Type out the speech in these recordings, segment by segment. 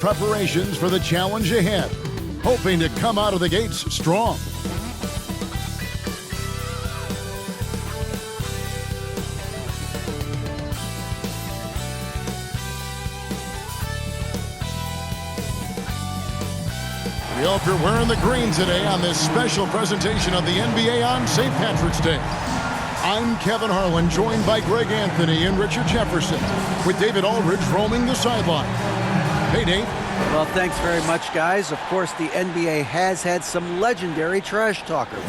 Preparations for the challenge ahead, hoping to come out of the gates strong. We hope you're wearing the green today on this special presentation of the NBA on St. Patrick's Day. I'm Kevin Harlan, joined by Greg Anthony and Richard Jefferson, with David Aldridge roaming the sideline. Hey, Dave. Well, thanks very much, guys. Of course, the NBA has had some legendary trash talkers.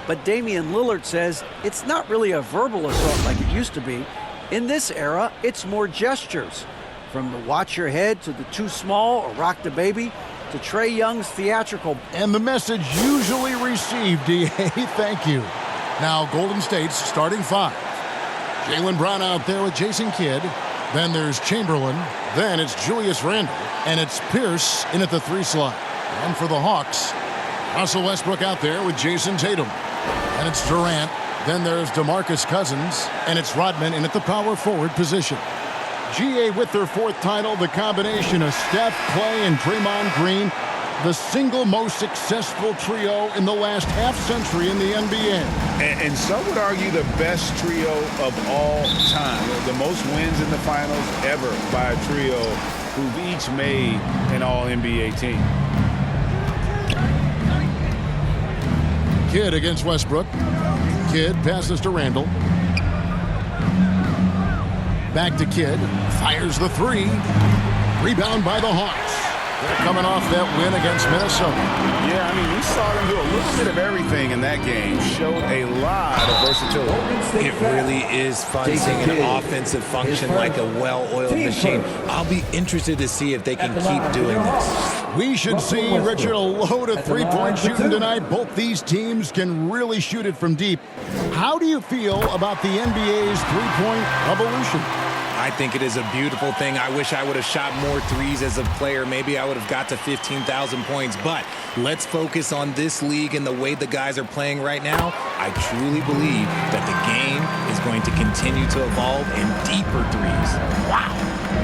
But Damian Lillard says it's not really a verbal assault like it used to be. In this era, it's more gestures. From the watch your head to the too small or rock the baby to Trae Young's theatrical. And the message usually received, DA, thank you. Now, Golden State's starting five. Jaylen Brown out there with Jason Kidd. Then there's Chamberlain. Then it's Julius Randle. And it's Pierce in at the 3 slot. And for the Hawks, Russell Westbrook out there with Jason Tatum. And it's Durant. Then there's DeMarcus Cousins. And it's Rodman in at the power forward position. GA with their 4th title, the combination of Steph, Clay, and Draymond Green, the single most successful trio in the last half-century in the NBA. And some would argue the best trio of all time. The most wins in the finals ever by a trio who've each made an all-NBA team. Kidd against Westbrook. Kidd passes to Randle. Back to Kidd. Fires the 3. Rebound by the Hawks. They're coming off that win against Minnesota. Yeah, I mean, we saw them do a little bit of everything in that game. Showed a lot of versatility. It really is fun seeing an offensive function like a well-oiled machine. I'll be interested to see if they can keep doing this. We should see, Richard, a load of three-point shooting tonight. Both these teams can really shoot it from deep. How do you feel about the NBA's three-point revolution? I think it is a beautiful thing. I wish I would have shot more threes as a player. Maybe I would have got to 15,000 points. But let's focus on this league and the way the guys are playing right now. I truly believe that the game is going to continue to evolve in deeper threes. Wow.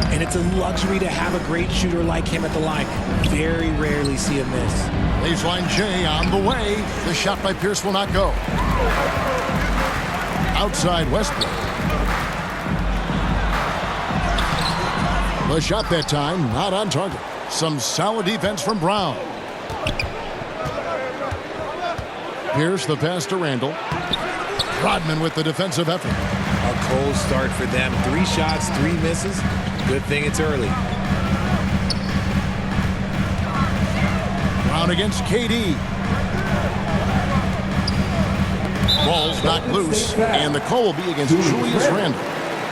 And it's a luxury to have a great shooter like him at the line. Very rarely see a miss. Baseline J on the way. The shot by Pierce will not go. Outside Westbrook. The shot that time, not on target. Some solid defense from Brown. Pierce the pass to Randle. Rodman with the defensive effort. A cold start for them. 3 shots, 3 misses. Good thing it's early. Brown against KD. Ball's knocked loose, and the call will be against Julius Randle.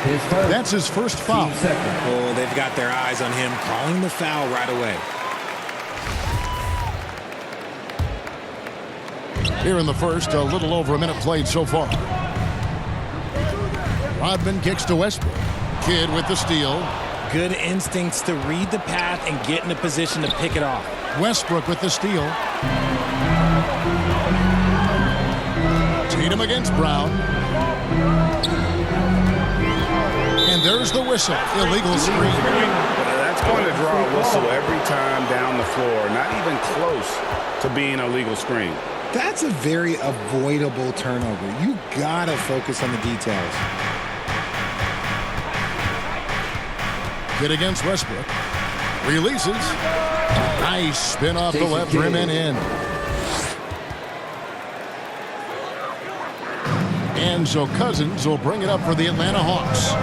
That's his first foul. Oh, they've got their eyes on him, calling the foul right away. Here in the first, a little over a minute played so far. Rodman kicks to Westbrook. Kidd with the steal. Good instincts to read the path and get in a position to pick it off. Westbrook with the steal. Tatum against Brown. And there's the whistle. Illegal screen. That's going to draw a whistle every time down the floor. Not even close to being a legal screen. That's a very avoidable turnover. You gotta focus on the details. Kidd against Westbrook. Releases. Nice spin off the left rim and in. And so Cousins will bring it up for the Atlanta Hawks.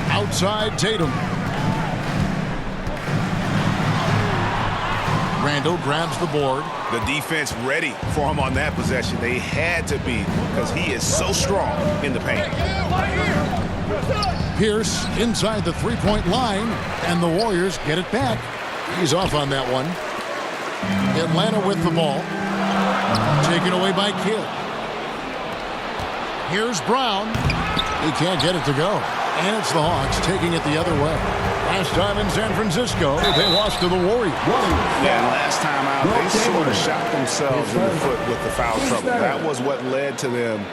Outside Tatum. Randle grabs the board. The defense ready for him on that possession. They had to be because he is so strong in the paint. Pierce inside the three-point line, and the Warriors get it back. He's off on that one. Atlanta with the ball. Taken away by Kidd. Here's Brown. He can't get it to go. And it's the Hawks taking it the other way. Last time in San Francisco, they lost to the Warriors. Yeah, and last time out, they sort of shot themselves in the foot with the foul trouble. That was what led to them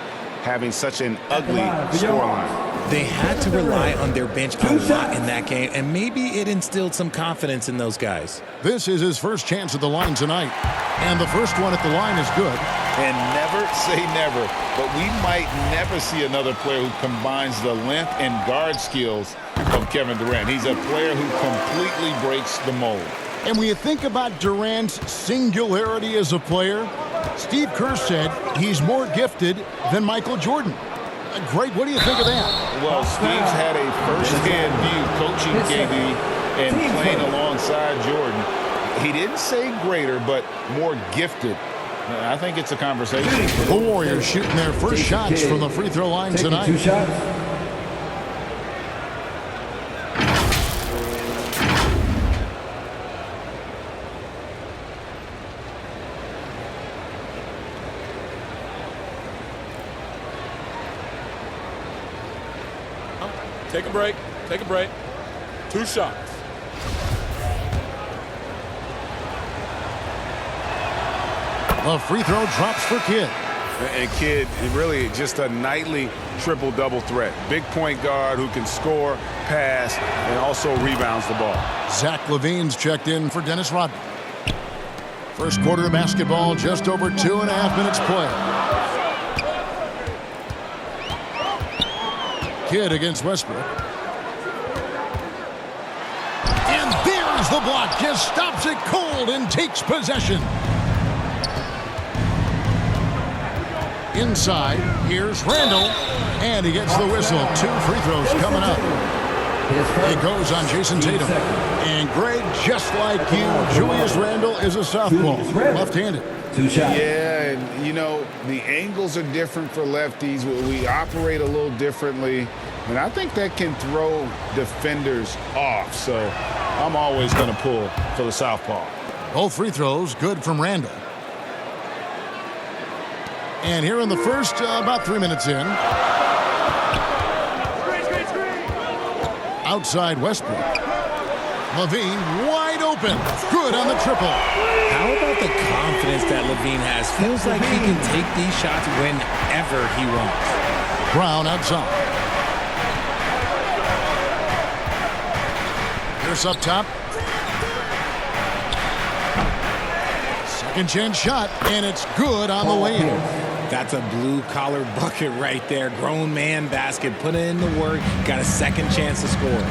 having such an ugly scoreline. They had to rely on their bench a lot in that game, and maybe it instilled some confidence in those guys. This is his first chance at the line tonight. And the first one at the line is good. And never say never, but we might never see another player who combines the length and guard skills of Kevin Durant. He's a player who completely breaks the mold. And when you think about Durant's singularity as a player, Steve Kerr said he's more gifted than Michael Jordan. Greg, what do you think of that? Well, Steve's had a first-hand view coaching KD and playing alongside Jordan. He didn't say greater, but more gifted. I think it's a conversation. The Warriors shooting their first shots from the free throw line tonight. 2 shots. Take a break. Take a break. 2 shots. The free throw drops for Kidd. And Kidd, really just a nightly triple-double threat. Big point guard who can score, pass, and also rebounds the ball. Zach LaVine's checked in for Dennis Rodman. First quarter of basketball, just over 2.5 minutes play. Kidd against Westbrook. And there's the block. Just stops it cold and takes possession. Inside, here's Randle, and he gets the whistle. 2 free throws coming up. It goes on Jason Tatum. And Greg, just like you, Julius Randle is a southpaw, left-handed. 2 shots. Yeah, and, you know, the angles are different for lefties. We operate a little differently, and I think that can throw defenders off. So I'm always going to pull for the southpaw. Both free throws good from Randle. And here in the first, about 3 minutes in. Outside Westbrook. LaVine wide open. Good on the triple. How about the confidence that LaVine has? Feels like he can take these shots whenever he wants. Brown outside. Pierce up top. Second chance shot, and it's good on the way in. That's a blue-collar bucket right there. Grown man basket. Put in the work. Got a second chance to score.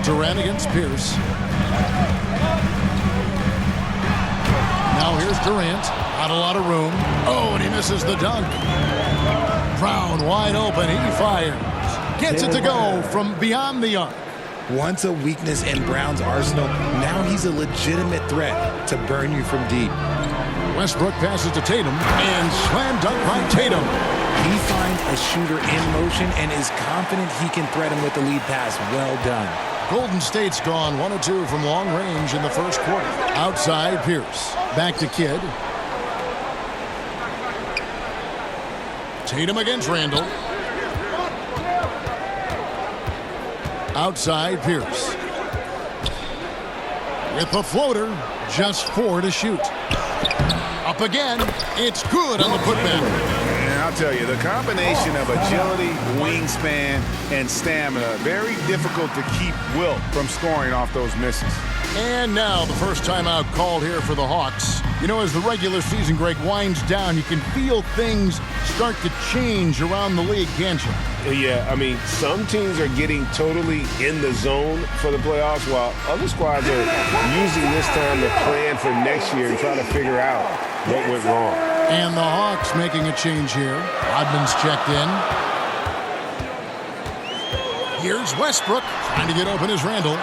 Durant against Pierce. Now here's Durant. Not a lot of room. Oh, and he misses the dunk. Brown wide open. He fires. Gets it to go from beyond the arc. Once a weakness in Brown's arsenal, now he's a legitimate threat to burn you from deep. Westbrook passes to Tatum, and slam dunk by Tatum. He finds a shooter in motion and is confident he can threat him with the lead pass. Well done. Golden State's gone 1 of 2 from long range in the first quarter. Outside Pierce. Back to Kidd. Tatum against Randle. Outside Pierce. With the floater, just 4 to shoot. Up again, it's good on the putback. And I'll tell you, the combination of agility, wingspan, and stamina, very difficult to keep Wilt from scoring off those misses. And now the first timeout called here for the Hawks. You know, as the regular season, Greg, winds down, you can feel things start to change around the league, can't you? Yeah, I mean, some teams are getting totally in the zone for the playoffs, while other squads are using this time to plan for next year and try to figure out what went wrong. And the Hawks making a change here. Rodman's checked in. Here's Westbrook trying to get open as Randle.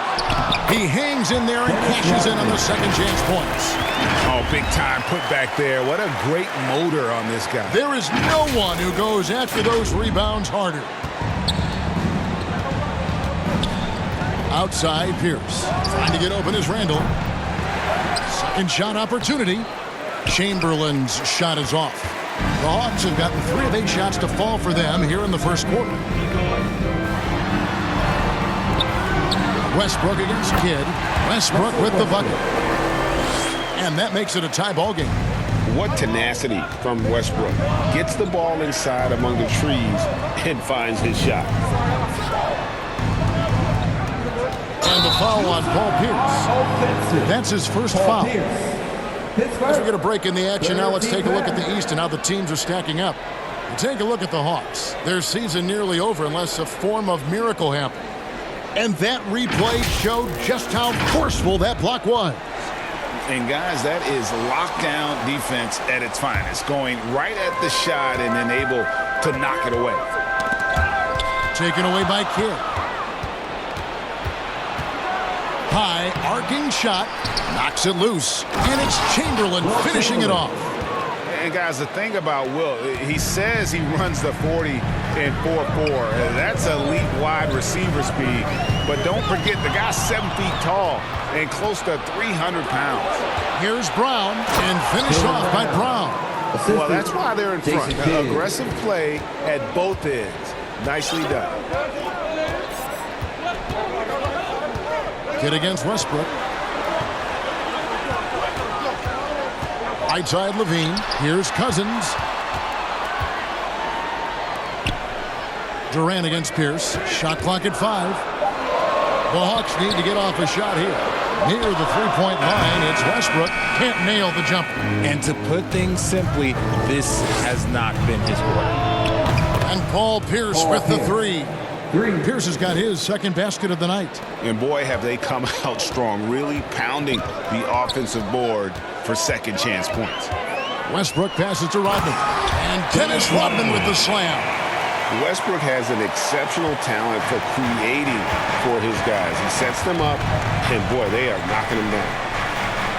He hangs in there and cashes in on the second chance points. Oh, big time put back there. What a great motor on this guy. There is no one who goes after those rebounds harder. Outside Pierce trying to get open as Randle. Second shot opportunity. Chamberlain's shot is off. The Hawks have gotten 3 of 8 shots to fall for them here in the first quarter. Westbrook against Kidd. Westbrook with the bucket. And that makes it a tie ball game. What tenacity from Westbrook. Gets the ball inside among the trees and finds his shot. And the foul on Paul Pierce. That's his first foul. As we get a break in the action now, let's take a look at the East and how the teams are stacking up. Take a look at the Hawks. Their season nearly over unless a form of miracle happened. And that replay showed just how forceful that block was. And guys, that is lockdown defense at its finest. Going right at the shot and then able to knock it away. Taken away by Kidd. High, arcing shot. Knocks it loose. And it's Chamberlain finishing it off. And guys, the thing about Will, he says he runs the 40 in 4.4. That's elite wide receiver speed. But don't forget, the guy's 7 feet tall and close to 300 pounds. Here's Brown, and finished off by Brown. Well, that's why they're in front. Aggressive play at both ends. Nicely done. Kidd against Westbrook. Right side Levine. Here's Cousins. Durant against Pierce. Shot clock at 5. The Hawks need to get off a shot here. Near the three-point line, it's Westbrook. Can't nail the jumper. And to put things simply, this has not been his quarter. And Paul Pierce with the three. Pierce has got his second basket of the night. And boy, have they come out strong, really pounding the offensive board for second chance points. Westbrook passes to Rodman. And Dennis Rodman with the slam. Westbrook has an exceptional talent for creating for his guys. He sets them up, and boy, they are knocking them down.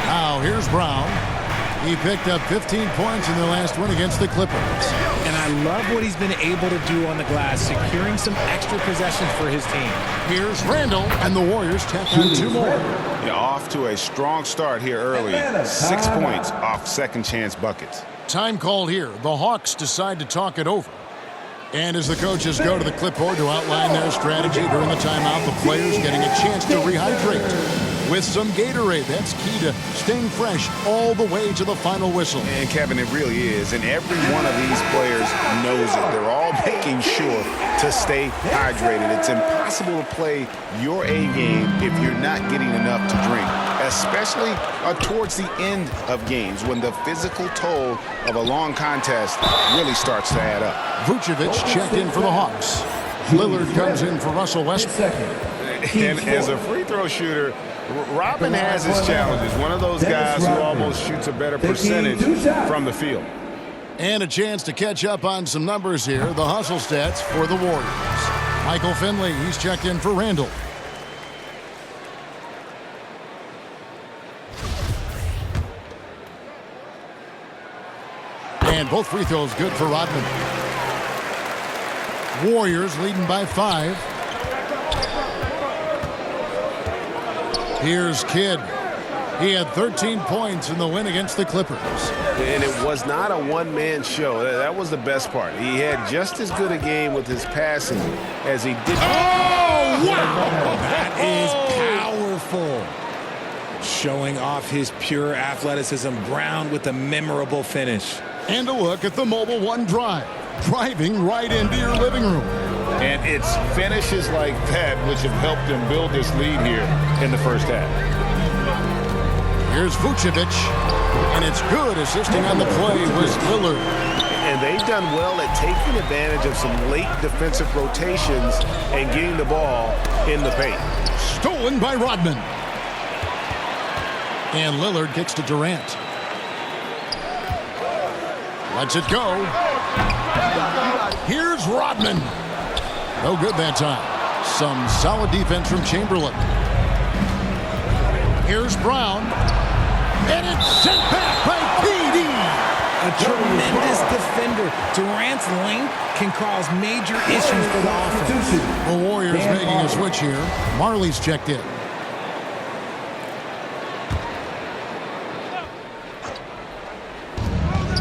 Now here's Brown. He picked up 15 points in the last one against the Clippers. And I love what he's been able to do on the glass, securing some extra possessions for his team. Here's Randall, and the Warriors tack on 2 more. Yeah, off to a strong start here early. 6 points off second chance buckets. Time called here. The Hawks decide to talk it over. And as the coaches go to the clipboard to outline their strategy during the timeout, the players getting a chance to rehydrate with some Gatorade. That's key to staying fresh all the way to the final whistle. And Kevin, it really is. And every one of these players knows it. They're all making sure to stay hydrated. It's impossible to play your A game if you're not getting enough to drink, especially towards the end of games when the physical toll of a long contest really starts to add up. Vucevic checked in for the Hawks. Lillard comes in for Russell Westbrook. And as a free throw shooter, Robin has his challenges. One of those guys who almost shoots a better percentage from the field. And a chance to catch up on some numbers here. The hustle stats for the Warriors. Michael Finley, he's checked in for Randall. And both free throws good for Rodman. Warriors leading by 5. Here's Kidd. He had 13 points in the win against the Clippers. And it was not a one-man show. That was the best part. He had just as good a game with his passing as he did. Oh, wow! That is powerful. Showing off his pure athleticism. Brown with a memorable finish. And a look at the Mobile One drive. Driving right into your living room. And it's finishes like that which have helped him build this lead here in the first half. Here's Vucevic. And it's good. Assisting on the play was Lillard. And they've done well at taking advantage of some late defensive rotations and getting the ball in the paint. Stolen by Rodman. And Lillard kicks to Durant. Lets it go. Here's Rodman. No good that time. Some solid defense from Chamberlain. Here's Brown. And it's sent back by PD. A tremendous defender. Durant's length can cause major issues for the offense. The Warriors making a switch here. Marley's checked in.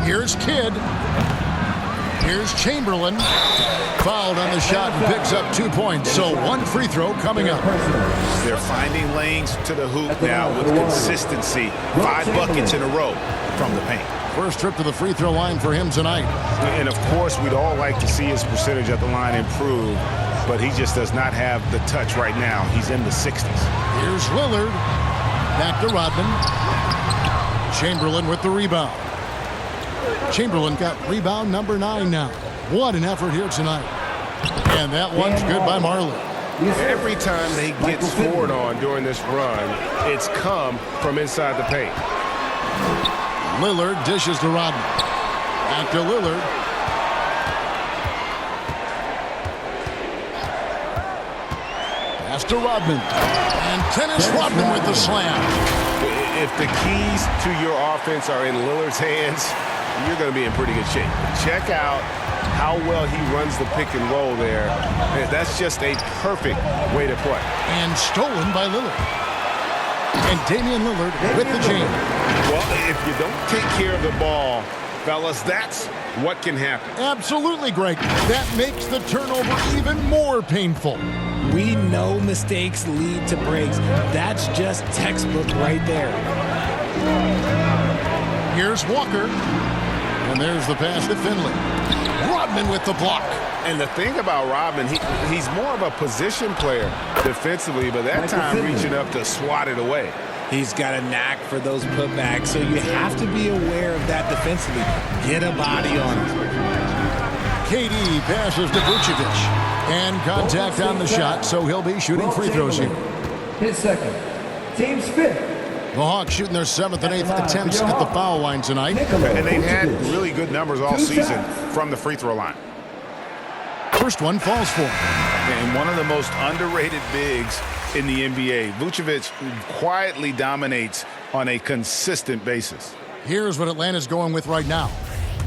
Here's Kidd. Here's Chamberlain. Fouled on the shot and picks up 2 points. So 1 free throw coming up. They're finding lanes to the hoop now with consistency. 5 buckets in a row from the paint. First trip to the free throw line for him tonight. And, of course, we'd all like to see his percentage at the line improve, but he just does not have the touch right now. He's in the 60s. Here's Lillard. Back to Rodman. Chamberlain with the rebound. Chamberlain got rebound number 9 now. What an effort here tonight. And that one's good by Marley. Every time they get scored on during this run, it's come from inside the paint. Lillard dishes to Rodman. Back to Lillard. Pass to Rodman. And Dennis Rodman with the slam. If the keys to your offense are in Lillard's hands, you're going to be in pretty good shape. Check out how well he runs the pick and roll there. That's just a perfect way to play. And stolen by Lillard. And Damian Lillard with the jam. Well, if you don't take care of the ball, fellas, that's what can happen. Absolutely, Greg. That makes the turnover even more painful. We know mistakes lead to breaks. That's just textbook right there. Here's Walker. And there's the pass to Finley. Rodman with the block. And the thing about Rodman, he's more of a position player defensively, but that time reaching up to swat it away. He's got a knack for those putbacks, so you have to be aware of that defensively. Get a body on him. KD passes to Vucevic. And contact on the shot, so he'll be shooting free throws here. His second. Team's fifth. The Hawks shooting their 7th and 8th attempts at the foul line tonight. And they've had really good numbers all season from the free throw line. First one falls for him. And one of the most underrated bigs in the NBA. Vucevic quietly dominates on a consistent basis. Here's what Atlanta's going with right now.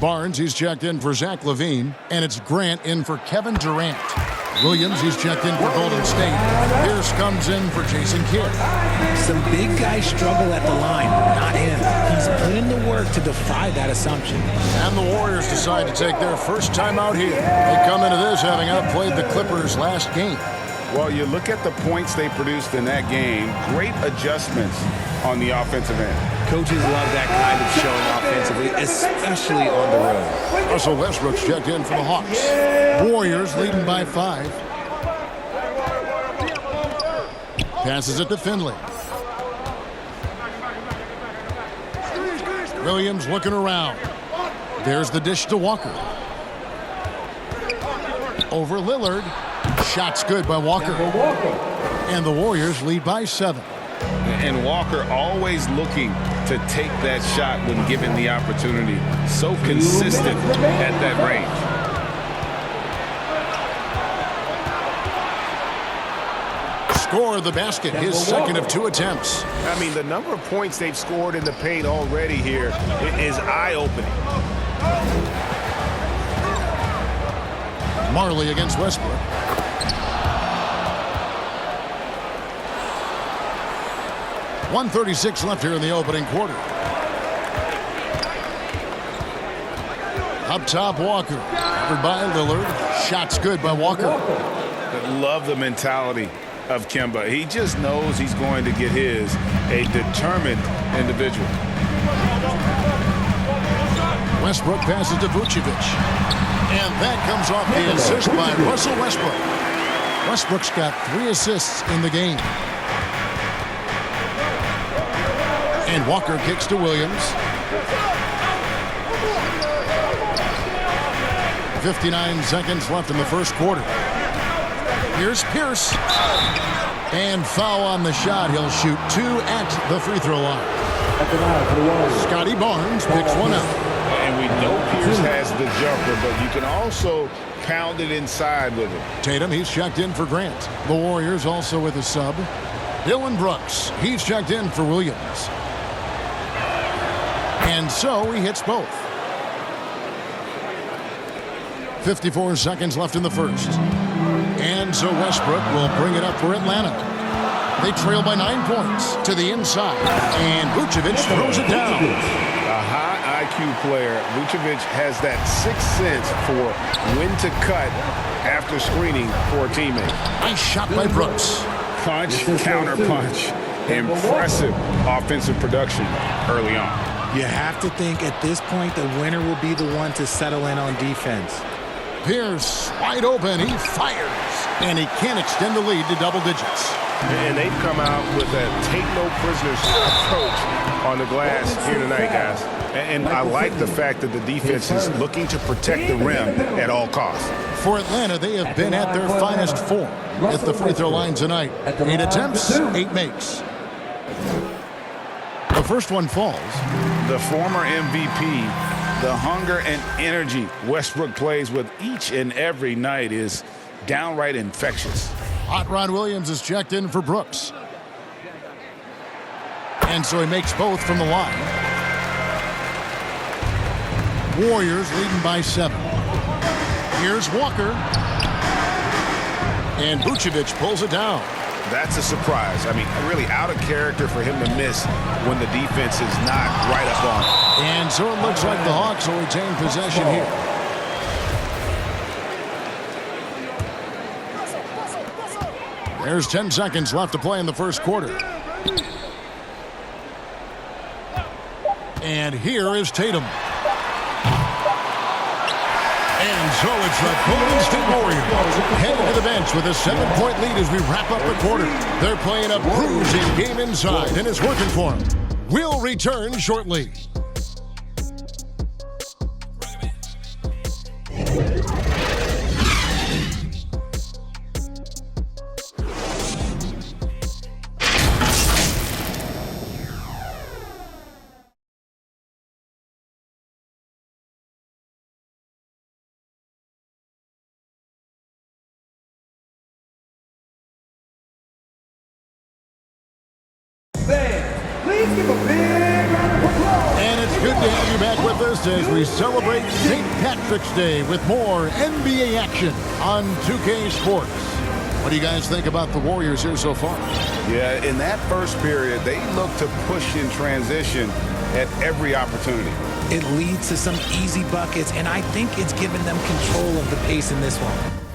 Barnes, he's checked in for Zach LaVine, and it's Grant in for Kevin Durant. Williams, he's checked in for Golden State. Pierce comes in for Jason Kidd. Some big guys struggle at the line, not him. He's put in the work to defy that assumption. And the Warriors decide to take their first time out here. They come into this having outplayed the Clippers last game. Well, you look at the points they produced in that game. Great adjustments on the offensive end. Coaches love that kind of showing offensively, especially on the road. Russell Westbrook's checked in for the Hawks. Warriors leading by 5. Passes it to Finley. Williams looking around. There's the dish to Walker. Over Lillard. Shot's good by Walker. And the Warriors lead by 7. And Walker always looking to take that shot when given the opportunity. So consistent at that range. Score the basket, his second of 2 attempts. I mean, the number of points they've scored in the paint already here is eye-opening. Marley against Westbrook. .136 left here in the opening quarter. Up top, Walker. Covered by Lillard. Shot's good by Walker. I love the mentality of Kemba. He just knows he's going to get his. A determined individual. Westbrook passes to Vucevic. And that comes off the assist by Russell Westbrook. Westbrook's got 3 assists in the game. And Walker kicks to Williams. 59 seconds left in the first quarter. Here's Pierce. And foul on the shot. He'll shoot 2 at the free throw line. Scotty Barnes picks one up. And we know Pierce has the jumper, but you can also pound it inside with it. Tatum, he's checked in for Grant. The Warriors also with a sub. Dylan Brooks, he's checked in for Williams. And so he hits both. 54 seconds left in the first. And so Westbrook will bring it up for Atlanta. They trail by 9 points to the inside. And Vucevic throws it down. A high IQ player. Vucevic has that sixth sense for when to cut after screening for a teammate. Nice shot by Brooks. Punch, counter punch. Impressive offensive production early on. You have to think at this point the winner will be the one to settle in on defense. Pierce wide open. He fires. And he can't extend the lead to double digits. And they've come out with a take-no-prisoners approach on the glass here tonight, guys. And I like the fact that the defense is looking to protect the rim at all costs. For Atlanta, they have been at their finest form at the free throw line tonight. 8 attempts, 8 makes. The first one falls. The former MVP, the hunger and energy Westbrook plays with each and every night is downright infectious. Hot Rod Williams is checked in for Brooks. And so he makes both from the line. Warriors leading by 7. Here's Walker. And Vucevic pulls it down. That's a surprise. I mean, really out of character for him to miss when the defense is not right up on him. And so it looks like the Hawks will retain possession here. There's 10 seconds left to play in the first quarter. And here is Tatum. And so it's the Golden State Warriors heading to the bench with a 7-point lead as we wrap up the quarter. They're playing a bruising game inside, and it's working for them. We'll return shortly. Please give a big round of applause. And it's good to have you back with us as we celebrate St. Patrick's Day with more NBA action on 2K Sports. What do you guys think about the Warriors here so far? Yeah, in that first period, they look to push in transition at every opportunity. It leads to some easy buckets, and I think it's given them control of the pace in this one.